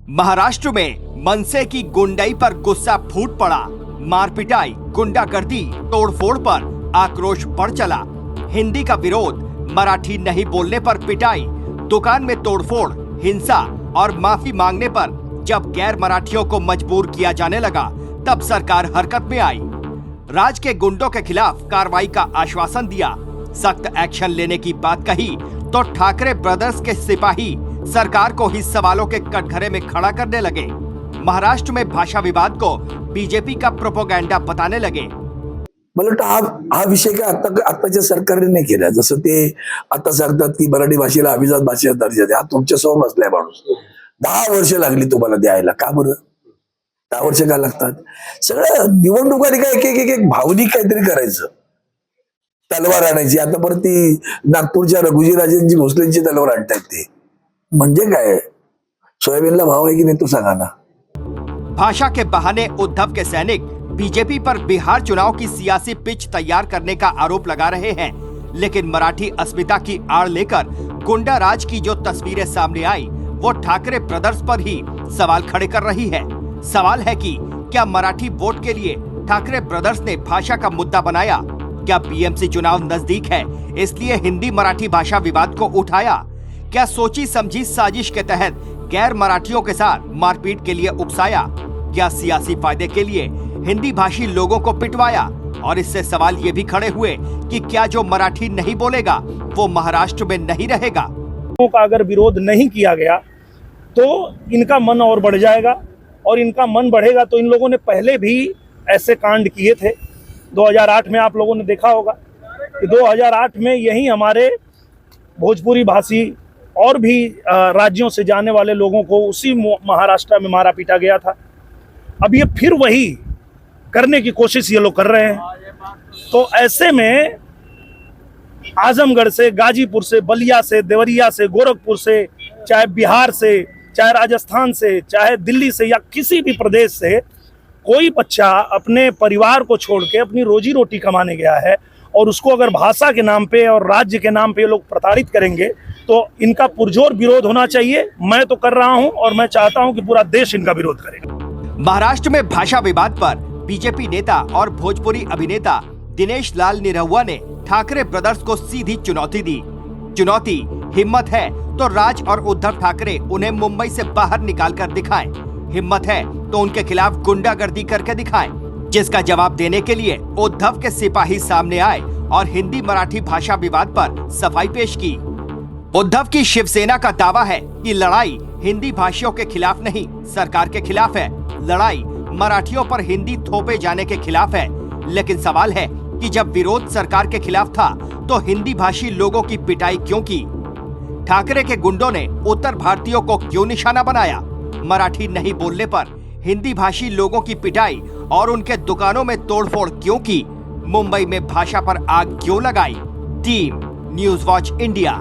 महाराष्ट्र में मनसे की गुंडाई पर गुस्सा फूट पड़ा। मारपिटाई, गुंडागर्दी, तोड़फोड़ पर आक्रोश बढ़ चला। हिंदी का विरोध, मराठी नहीं बोलने पर पिटाई, दुकान में तोड़फोड़, हिंसा और माफी मांगने पर जब गैर मराठियों को मजबूर किया जाने लगा, तब सरकार हरकत में आई। राज्य के गुंडों के खिलाफ कार्रवाई का आश्वासन दिया, सख्त एक्शन लेने की बात कही तो ठाकरे ब्रदर्स के सिपाही सरकार को ही सवालों के कटघरे में खड़ा करने लगे। महाराष्ट्र में भाषा विवाद को बीजेपी का प्रोपोगंडा बताने लगे। मला वाटतं हा विषय काय आताच्या सरकारने नाही केला। जसं ते आता सांगतात की मराठी भाषेला अभिजात भाषेचा दर्जा द्या, तुमच्या समोर बसलाय माणूस। 10 वर्ष लागली तुम्हाला द्यायला, का बरं 10 वर्ष का लागतात? सगळं निवडणुकांनी काय एक भावनिक काहीतरी करायचं, तलवार आणायची। आता परत ती नागपूरच्या रघुजीराजेंची भोसलेंची तलवार आणतायत ते, म्हणजे काय? सोयाबीनला भाव आहे की नाही तो सांगा ना। भाषा के बहाने उद्धव के सैनिक बीजेपी पर बिहार चुनाव की सियासी पिच तैयार करने का आरोप लगा रहे हैं, लेकिन मराठी अस्मिता की आड़ लेकर गुंडा राज की जो तस्वीरें सामने आई, वो ठाकरे ब्रदर्स पर ही सवाल खड़े कर रही है। सवाल है कि क्या मराठी वोट के लिए ठाकरे ब्रदर्स ने भाषा का मुद्दा बनाया? क्या बीएमसी चुनाव नजदीक है इसलिए हिंदी मराठी भाषा विवाद को उठाया? क्या सोची समझी साजिश के तहत गैर मराठियों के साथ मारपीट के लिए उकसाया? क्या सियासी फायदे के लिए हिंदी भाषी लोगों को पिटवाया? और इससे सवाल ये भी खड़े हुए कि क्या जो मराठी नहीं बोलेगा वो महाराष्ट्र में नहीं रहेगा? का अगर विरोध नहीं किया गया तो इनका मन और बढ़ जाएगा, और इनका मन बढ़ेगा तो इन लोगों ने पहले भी ऐसे कांड किए थे। 2008 में आप लोगों ने देखा होगा कि 2008 में यही हमारे भोजपुरी भाषी और भी राज्यों से जाने वाले लोगों को उसी महाराष्ट्र में मारा पीटा गया था। अब ये फिर वही करने की कोशिश ये लोग कर रहे हैं। तो ऐसे में आजमगढ़ से, गाजीपुर से, बलिया से, देवरिया से, गोरखपुर से, चाहे बिहार से, चाहे राजस्थान से, चाहे दिल्ली से या किसी भी प्रदेश से कोई बच्चा अपने परिवार को छोड़ के अपनी रोजी रोटी कमाने गया है, और उसको अगर भाषा के नाम पे और राज्य के नाम पे लोग प्रताड़ित करेंगे तो इनका पुरजोर विरोध होना चाहिए। मैं तो कर रहा हूं और मैं चाहता हूं कि पूरा देश इनका विरोध करेगा। महाराष्ट्र में भाषा विवाद पर बीजेपी नेता और भोजपुरी अभिनेता दिनेश लाल निरहुआ ने ठाकरे ब्रदर्स को सीधी चुनौती दी। चुनौती, हिम्मत है तो राज और उद्धव ठाकरे उन्हें मुंबई से बाहर निकाल कर दिखाएं। हिम्मत है तो उनके खिलाफ गुंडागर्दी करके दिखाएं। जिसका जवाब देने के लिए उद्धव के सिपाही सामने आए और हिंदी मराठी भाषा विवाद पर सफाई पेश की। उद्धव की शिवसेना का दावा है कि लड़ाई हिंदी भाषियों के खिलाफ नहीं, सरकार के खिलाफ है। लड़ाई मराठियों पर हिंदी थोपे जाने के खिलाफ है। लेकिन सवाल है कि जब विरोध सरकार के खिलाफ था तो हिंदी भाषी लोगों की पिटाई क्यों की? ठाकरे के गुंडों ने उत्तर भारतीयों को क्यों निशाना बनाया? मराठी नहीं बोलने पर हिंदी भाषी लोगों की पिटाई और उनके दुकानों में तोड़फोड़ क्यों की? मुंबई में भाषा पर आग क्यों लगाई? Team news watch India.